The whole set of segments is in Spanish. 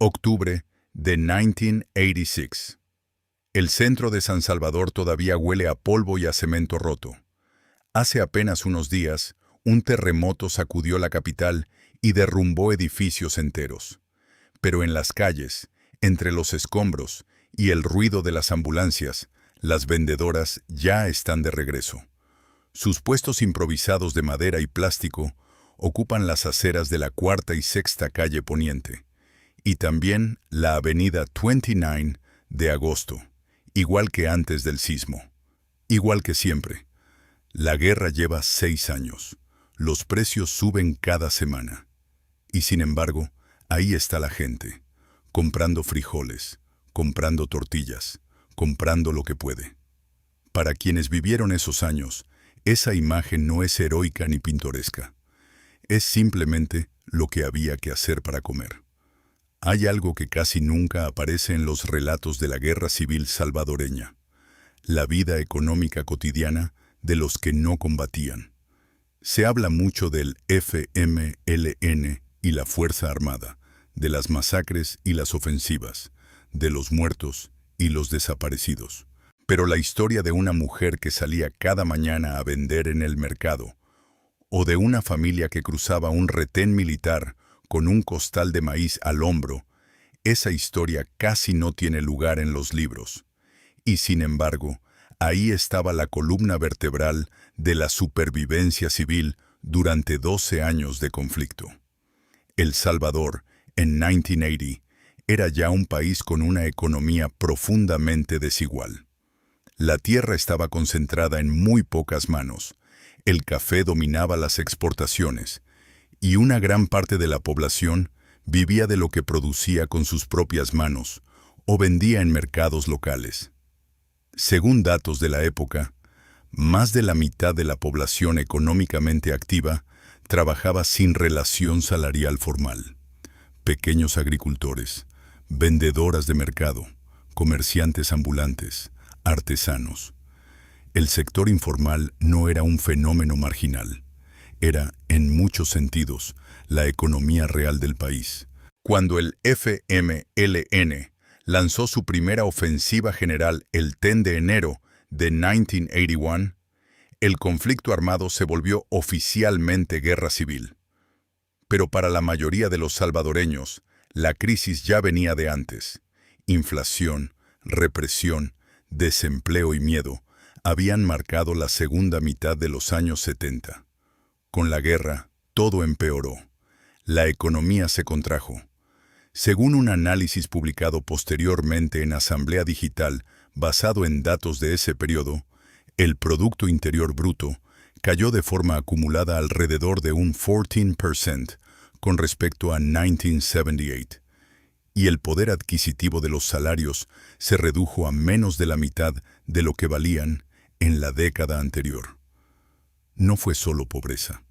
Octubre de 1986. El centro de San Salvador todavía huele a polvo y a cemento roto. Hace apenas unos días, un terremoto sacudió la capital y derrumbó edificios enteros. Pero en las calles, entre los escombros y el ruido de las ambulancias, las vendedoras ya están de regreso. Sus puestos improvisados de madera y plástico ocupan las aceras de la cuarta y sexta calle Poniente, y también la avenida 29 de Agosto, igual que antes del sismo. Igual que siempre. La guerra lleva 6 años. Los precios suben cada semana. Y sin embargo, ahí está la gente, comprando frijoles, comprando tortillas, comprando lo que puede. Para quienes vivieron esos años, esa imagen no es heroica ni pintoresca. Es simplemente lo que había que hacer para comer. Hay algo que casi nunca aparece en los relatos de la guerra civil salvadoreña: la vida económica cotidiana de los que no combatían. Se habla mucho del FMLN y la Fuerza Armada, de las masacres y las ofensivas, de los muertos y los desaparecidos. Pero la historia de una mujer que salía cada mañana a vender en el mercado, o de una familia que cruzaba un retén militar con un costal de maíz al hombro, esa historia casi no tiene lugar en los libros. Y sin embargo, ahí estaba la columna vertebral de la supervivencia civil durante 12 años de conflicto. El Salvador, en 1980, era ya un país con una economía profundamente desigual. La tierra estaba concentrada en muy pocas manos, el café dominaba las exportaciones, y una gran parte de la población vivía de lo que producía con sus propias manos o vendía en mercados locales. Según datos de la época, más de la mitad de la población económicamente activa trabajaba sin relación salarial formal. Pequeños agricultores, vendedoras de mercado, comerciantes ambulantes, artesanos. El sector informal no era un fenómeno marginal. Era, en muchos sentidos, la economía real del país. Cuando el FMLN lanzó su primera ofensiva general el 10 de enero de 1981, el conflicto armado se volvió oficialmente guerra civil. Pero para la mayoría de los salvadoreños, la crisis ya venía de antes. Inflación, represión, desempleo y miedo habían marcado la segunda mitad de los años 70. Con la guerra, todo empeoró. La economía se contrajo. Según un análisis publicado posteriormente en Asamblea Digital, basado en datos de ese periodo, el Producto Interior Bruto cayó de forma acumulada alrededor de un 14% con respecto a 1978, y el poder adquisitivo de los salarios se redujo a menos de la mitad de lo que valían en la década anterior. No fue solo pobreza.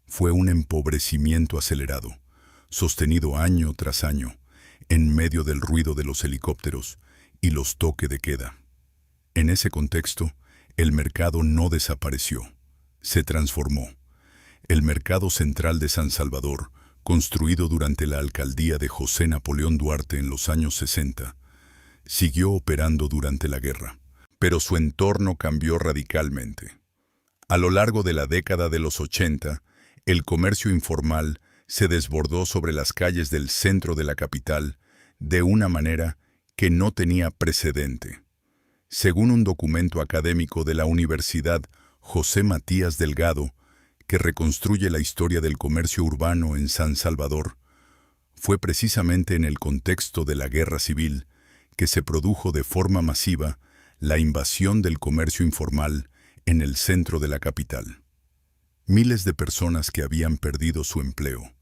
Fue un empobrecimiento acelerado, sostenido año tras año, en medio del ruido de los helicópteros y los toques de queda. En ese contexto, el mercado no desapareció, se transformó. El Mercado Central de San Salvador, construido durante la alcaldía de José Napoleón Duarte en los años 60, siguió operando durante la guerra, pero su entorno cambió radicalmente. A lo largo de la década de los 80, el comercio informal se desbordó sobre las calles del centro de la capital de una manera que no tenía precedente. Según un documento académico de la Universidad José Matías Delgado, que reconstruye la historia del comercio urbano en San Salvador, fue precisamente en el contexto de la guerra civil que se produjo de forma masiva la invasión del comercio informal en el centro de la capital. Miles de personas que habían perdido su empleo,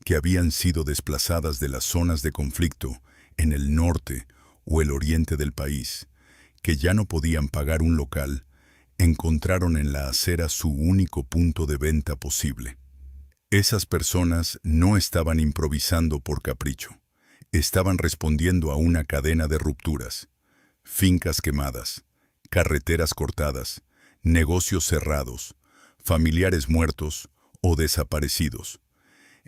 que habían sido desplazadas de las zonas de conflicto en el norte o el oriente del país, que ya no podían pagar un local, encontraron en la acera su único punto de venta posible. Esas personas no estaban improvisando por capricho, estaban respondiendo a una cadena de rupturas: fincas quemadas, carreteras cortadas, negocios cerrados, familiares muertos o desaparecidos.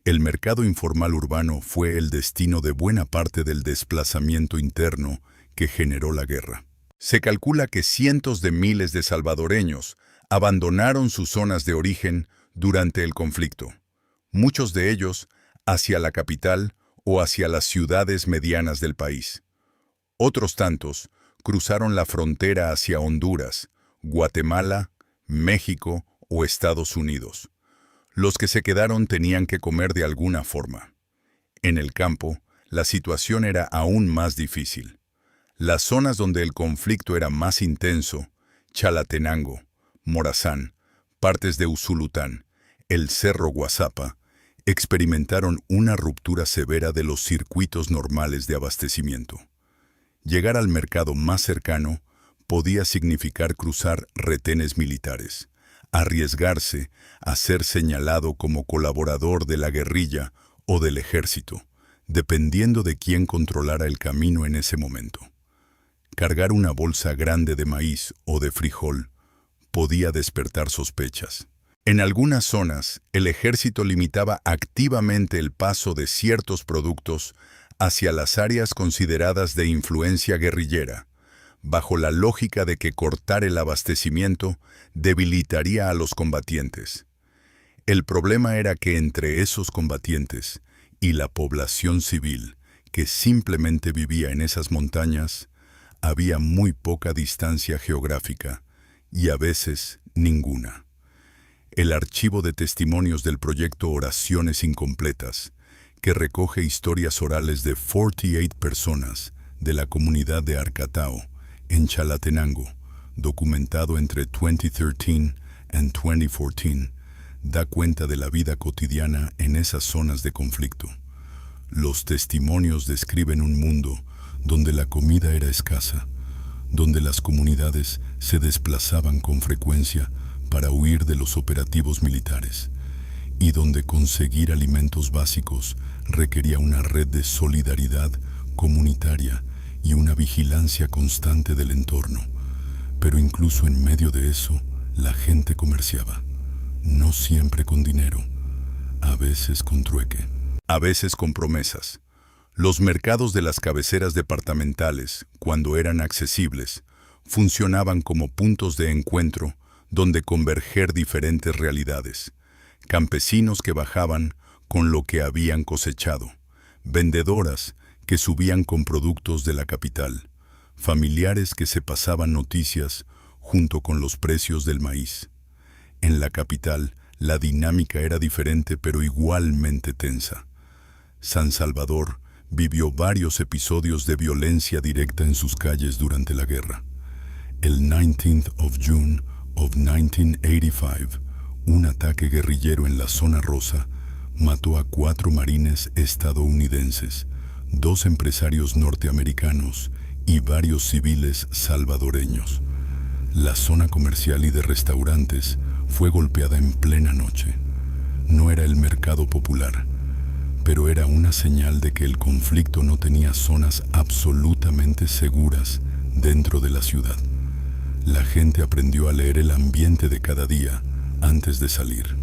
El mercado informal urbano fue el destino de buena parte del desplazamiento interno que generó la guerra. Se calcula que cientos de miles de salvadoreños abandonaron sus zonas de origen durante el conflicto, muchos de ellos hacia la capital o hacia las ciudades medianas del país. Otros tantos cruzaron la frontera hacia Honduras, Guatemala, México o Estados Unidos. Los que se quedaron tenían que comer de alguna forma. En el campo, la situación era aún más difícil. Las zonas donde el conflicto era más intenso, Chalatenango, Morazán, partes de Usulután, el Cerro Guazapa, experimentaron una ruptura severa de los circuitos normales de abastecimiento. Llegar al mercado más cercano podía significar cruzar retenes militares, arriesgarse a ser señalado como colaborador de la guerrilla o del ejército, dependiendo de quién controlara el camino en ese momento. Cargar una bolsa grande de maíz o de frijol podía despertar sospechas. En algunas zonas, el ejército limitaba activamente el paso de ciertos productos hacia las áreas consideradas de influencia guerrillera, bajo la lógica de que cortar el abastecimiento debilitaría a los combatientes. El problema era que entre esos combatientes y la población civil que simplemente vivía en esas montañas, había muy poca distancia geográfica y a veces ninguna. El archivo de testimonios del proyecto Oraciones Incompletas, que recoge historias orales de 48 personas de la comunidad de Arcatao, en Chalatenango, documentado entre 2013 y 2014, da cuenta de la vida cotidiana en esas zonas de conflicto. Los testimonios describen un mundo donde la comida era escasa, donde las comunidades se desplazaban con frecuencia para huir de los operativos militares, y donde conseguir alimentos básicos requería una red de solidaridad comunitaria y una vigilancia constante del entorno. Pero incluso en medio de eso, la gente comerciaba, no siempre con dinero, a veces con trueque, a veces con promesas. Los mercados de las cabeceras departamentales, cuando eran accesibles, funcionaban como puntos de encuentro donde converger diferentes realidades. Campesinos que bajaban con lo que habían cosechado, vendedoras que subían con productos de la capital, familiares que se pasaban noticias junto con los precios del maíz. En la capital, la dinámica era diferente pero igualmente tensa. San Salvador vivió varios episodios de violencia directa en sus calles durante la guerra. El 19th of June of 1985, un ataque guerrillero en la zona rosa mató a 4 marines estadounidenses, 2 empresarios norteamericanos y varios civiles salvadoreños. La zona comercial y de restaurantes fue golpeada en plena noche. No era el mercado popular, pero era una señal de que el conflicto no tenía zonas absolutamente seguras dentro de la ciudad. La gente aprendió a leer el ambiente de cada día antes de salir.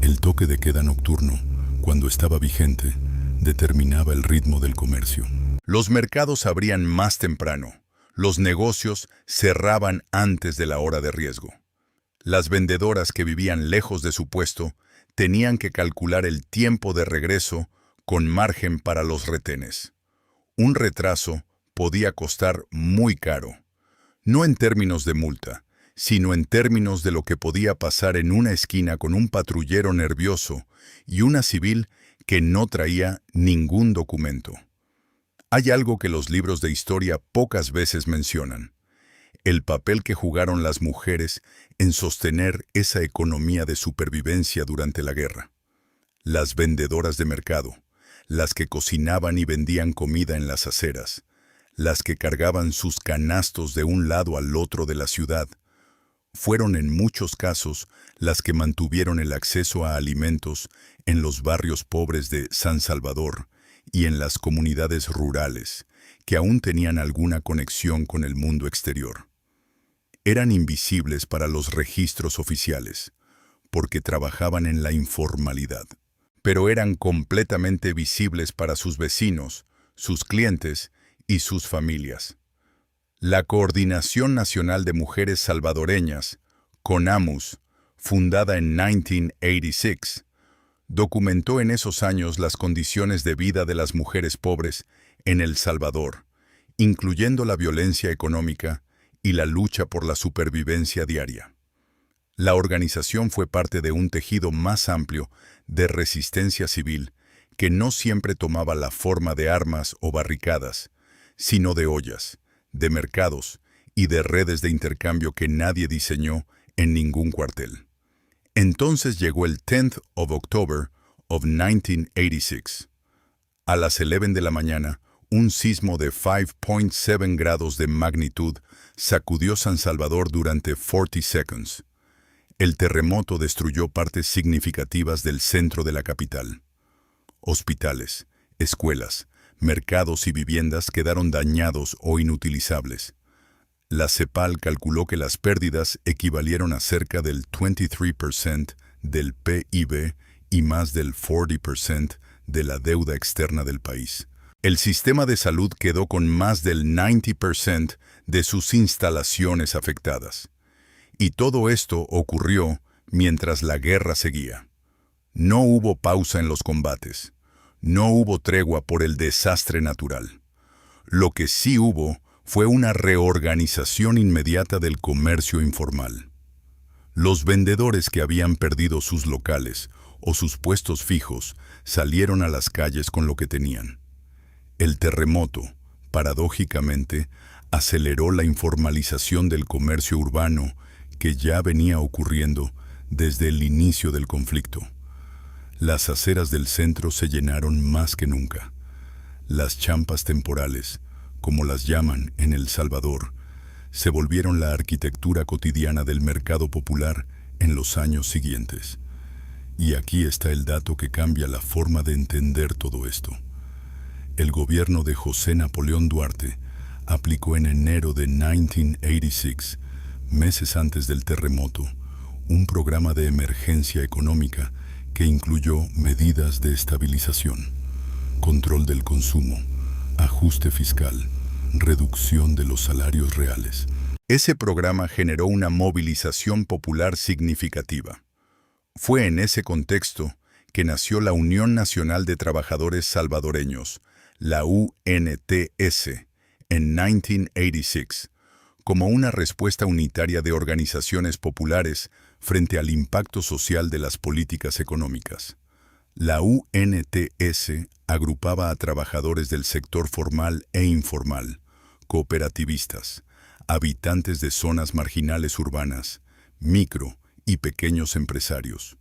El toque de queda nocturno, cuando estaba vigente, determinaba el ritmo del comercio. Los mercados abrían más temprano. Los negocios cerraban antes de la hora de riesgo. Las vendedoras que vivían lejos de su puesto tenían que calcular el tiempo de regreso con margen para los retenes. Un retraso podía costar muy caro, no en términos de multa, sino en términos de lo que podía pasar en una esquina con un patrullero nervioso y una civil que no traía ningún documento. Hay algo que los libros de historia pocas veces mencionan: el papel que jugaron las mujeres en sostener esa economía de supervivencia durante la guerra. Las vendedoras de mercado, las que cocinaban y vendían comida en las aceras, las que cargaban sus canastos de un lado al otro de la ciudad, fueron en muchos casos las que mantuvieron el acceso a alimentos en los barrios pobres de San Salvador y en las comunidades rurales, que aún tenían alguna conexión con el mundo exterior. Eran invisibles para los registros oficiales, porque trabajaban en la informalidad. pero eran completamente visibles para sus vecinos, sus clientes y sus familias. La Coordinación Nacional de Mujeres Salvadoreñas, CONAMUS, fundada en 1986, documentó en esos años las condiciones de vida de las mujeres pobres en El Salvador, incluyendo la violencia económica y la lucha por la supervivencia diaria. La organización fue parte de un tejido más amplio de resistencia civil que no siempre tomaba la forma de armas o barricadas, sino de ollas, de mercados y de redes de intercambio que nadie diseñó en ningún cuartel. Entonces llegó el 10th of October of 1986. A las 11 de la mañana, un sismo de 5.7 grados de magnitud sacudió San Salvador durante 40 seconds. El terremoto destruyó partes significativas del centro de la capital. Hospitales, escuelas, mercados y viviendas quedaron dañados o inutilizables. La CEPAL calculó que las pérdidas equivalieron a cerca del 23% del PIB y más del 40% de la deuda externa del país. El sistema de salud quedó con más del 90% de sus instalaciones afectadas. Y todo esto ocurrió mientras la guerra seguía. No hubo pausa en los combates. No hubo tregua por el desastre natural. Lo que sí hubo fue una reorganización inmediata del comercio informal. Los vendedores que habían perdido sus locales o sus puestos fijos salieron a las calles con lo que tenían. El terremoto, paradójicamente, aceleró la informalización del comercio urbano que ya venía ocurriendo desde el inicio del conflicto. Las aceras del centro se llenaron más que nunca. Las champas temporales, como las llaman en El Salvador, se volvieron la arquitectura cotidiana del mercado popular en los años siguientes. Y aquí está el dato que cambia la forma de entender todo esto. El gobierno de José Napoleón Duarte aplicó en enero de 1986, meses antes del terremoto, un programa de emergencia económica que incluyó medidas de estabilización, control del consumo, ajuste fiscal, reducción de los salarios reales. Ese programa generó una movilización popular significativa. Fue en ese contexto que nació la Unión Nacional de Trabajadores Salvadoreños, la UNTS, en 1986, como una respuesta unitaria de organizaciones populares frente al impacto social de las políticas económicas. La UNTS agrupaba a trabajadores del sector formal e informal, cooperativistas, habitantes de zonas marginales urbanas, micro y pequeños empresarios.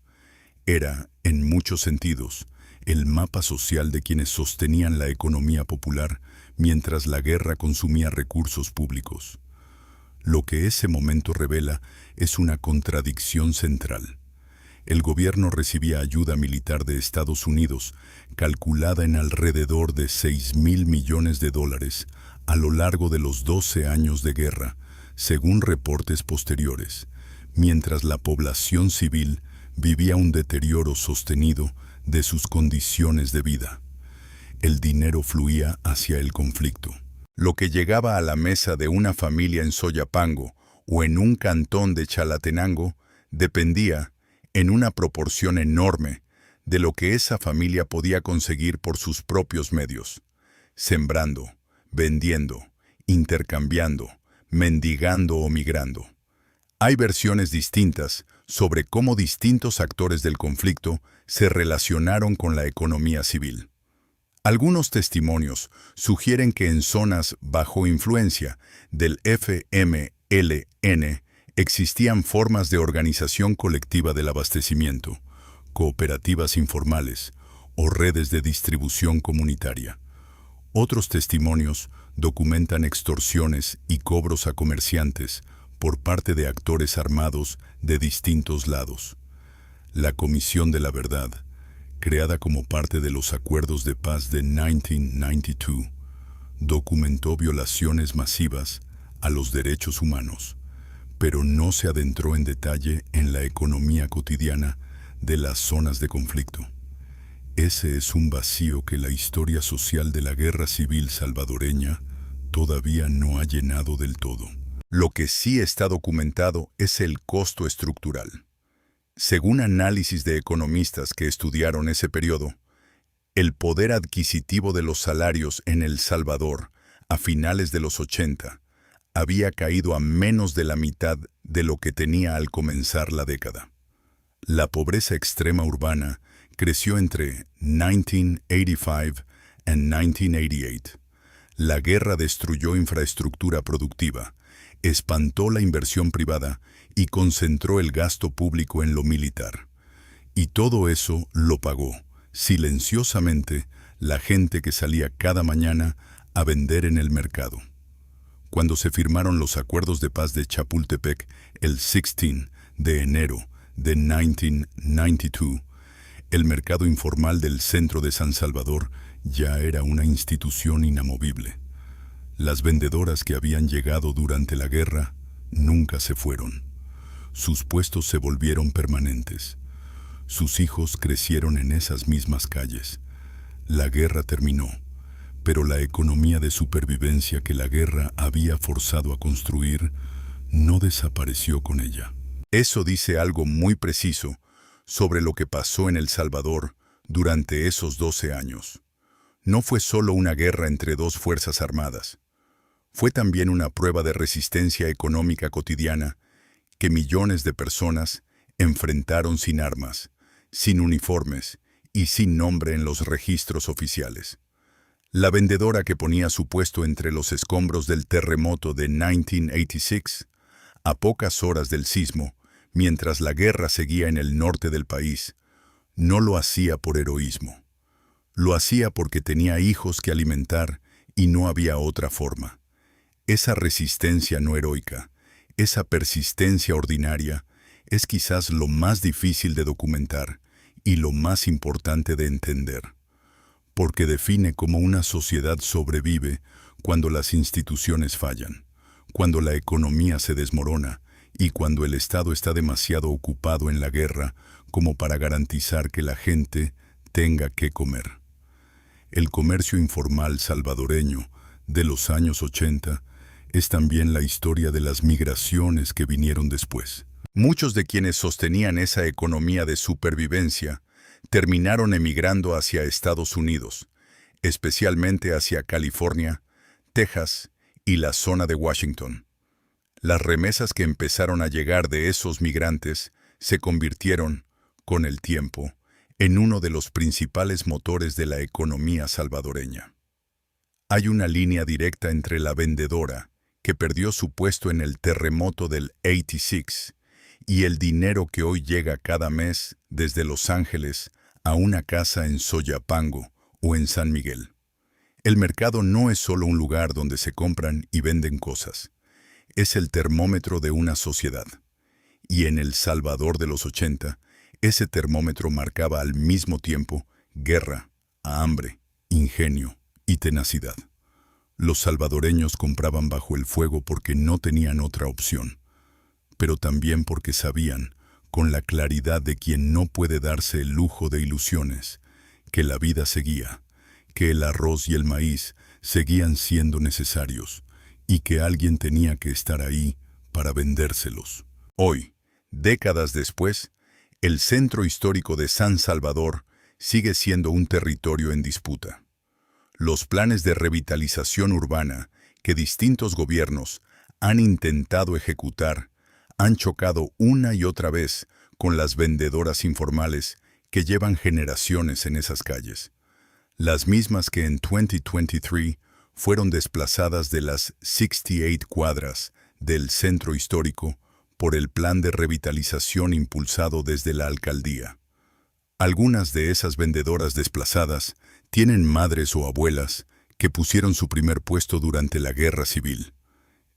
Era, en muchos sentidos, el mapa social de quienes sostenían la economía popular mientras la guerra consumía recursos públicos. Lo que ese momento revela es una contradicción central. El gobierno recibía ayuda militar de Estados Unidos, calculada en alrededor de $6.000 millones a lo largo de los 12 años de guerra, según reportes posteriores, mientras la población civil vivía un deterioro sostenido de sus condiciones de vida. El dinero fluía hacia el conflicto. Lo que llegaba a la mesa de una familia en Soyapango o en un cantón de Chalatenango dependía, en una proporción enorme, de lo que esa familia podía conseguir por sus propios medios, sembrando, vendiendo, intercambiando, mendigando o migrando. Hay versiones distintas sobre cómo distintos actores del conflicto se relacionaron con la economía civil. Algunos testimonios sugieren que en zonas bajo influencia del FMLN existían formas de organización colectiva del abastecimiento, cooperativas informales o redes de distribución comunitaria. Otros testimonios documentan extorsiones y cobros a comerciantes por parte de actores armados de distintos lados. La Comisión de la Verdad, creada como parte de los acuerdos de paz de 1992, documentó violaciones masivas a los derechos humanos, pero no se adentró en detalle en la economía cotidiana de las zonas de conflicto. Ese es un vacío que la historia social de la guerra civil salvadoreña todavía no ha llenado del todo. Lo que sí está documentado es el costo estructural. Según análisis de economistas que estudiaron ese periodo, el poder adquisitivo de los salarios en El Salvador a finales de los 80 había caído a menos de la mitad de lo que tenía al comenzar la década. La pobreza extrema urbana creció entre 1985 y 1988. La guerra destruyó infraestructura productiva, espantó la inversión privada y concentró el gasto público en lo militar. Y todo eso lo pagó, silenciosamente, la gente que salía cada mañana a vender en el mercado. Cuando se firmaron los acuerdos de paz de Chapultepec el 16 de enero de 1992, el mercado informal del centro de San Salvador ya era una institución inamovible. Las vendedoras que habían llegado durante la guerra nunca se fueron. Sus puestos se volvieron permanentes. Sus hijos crecieron en esas mismas calles. La guerra terminó, pero la economía de supervivencia que la guerra había forzado a construir no desapareció con ella. Eso dice algo muy preciso sobre lo que pasó en El Salvador durante esos 12 años. No fue solo una guerra entre dos fuerzas armadas. Fue también una prueba de resistencia económica cotidiana que millones de personas enfrentaron sin armas, sin uniformes y sin nombre en los registros oficiales. La vendedora que ponía su puesto entre los escombros del terremoto de 1986, a pocas horas del sismo, mientras la guerra seguía en el norte del país, no lo hacía por heroísmo. Lo hacía porque tenía hijos que alimentar y no había otra forma. Esa resistencia no heroica, esa persistencia ordinaria, es quizás lo más difícil de documentar y lo más importante de entender, porque define cómo una sociedad sobrevive cuando las instituciones fallan, cuando la economía se desmorona y cuando el Estado está demasiado ocupado en la guerra como para garantizar que la gente tenga que comer. El comercio informal salvadoreño de los años 80 es también la historia de las migraciones que vinieron después. Muchos de quienes sostenían esa economía de supervivencia terminaron emigrando hacia Estados Unidos, especialmente hacia California, Texas y la zona de Washington. Las remesas que empezaron a llegar de esos migrantes se convirtieron, con el tiempo, en uno de los principales motores de la economía salvadoreña. Hay una línea directa entre la vendedora, que perdió su puesto en el terremoto del 86, y el dinero que hoy llega cada mes desde Los Ángeles a una casa en Soyapango o en San Miguel. El mercado no es solo un lugar donde se compran y venden cosas. Es el termómetro de una sociedad. Y en El Salvador de los 80, ese termómetro marcaba al mismo tiempo guerra, hambre, ingenio y tenacidad. Los salvadoreños compraban bajo el fuego porque no tenían otra opción, pero también porque sabían, con la claridad de quien no puede darse el lujo de ilusiones, que la vida seguía, que el arroz y el maíz seguían siendo necesarios y que alguien tenía que estar ahí para vendérselos. Hoy, décadas después, el centro histórico de San Salvador sigue siendo un territorio en disputa. Los planes de revitalización urbana que distintos gobiernos han intentado ejecutar han chocado una y otra vez con las vendedoras informales que llevan generaciones en esas calles. Las mismas que en 2023 fueron desplazadas de las 68 cuadras del centro histórico por el plan de revitalización impulsado desde la alcaldía. Algunas de esas vendedoras desplazadas tienen madres o abuelas que pusieron su primer puesto durante la guerra civil.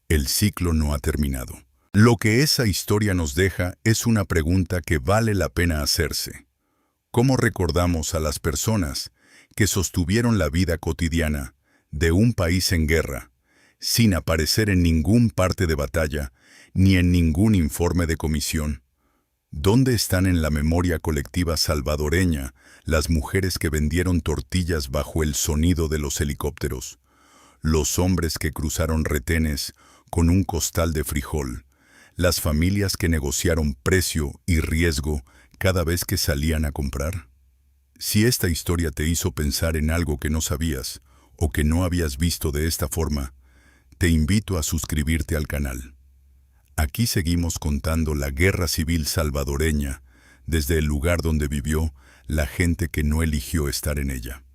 El ciclo no ha terminado. Lo que esa historia nos deja es una pregunta que vale la pena hacerse. ¿Cómo recordamos a las personas que sostuvieron la vida cotidiana de un país en guerra, sin aparecer en ningún parte de batalla ni en ningún informe de comisión? ¿Dónde están en la memoria colectiva salvadoreña las mujeres que vendieron tortillas bajo el sonido de los helicópteros? Los hombres que cruzaron retenes con un costal de frijol, las familias que negociaron precio y riesgo cada vez que salían a comprar. Si esta historia te hizo pensar en algo que no sabías o que no habías visto de esta forma, te invito a suscribirte al canal. Aquí seguimos contando la guerra civil salvadoreña desde el lugar donde vivió la gente que no eligió estar en ella.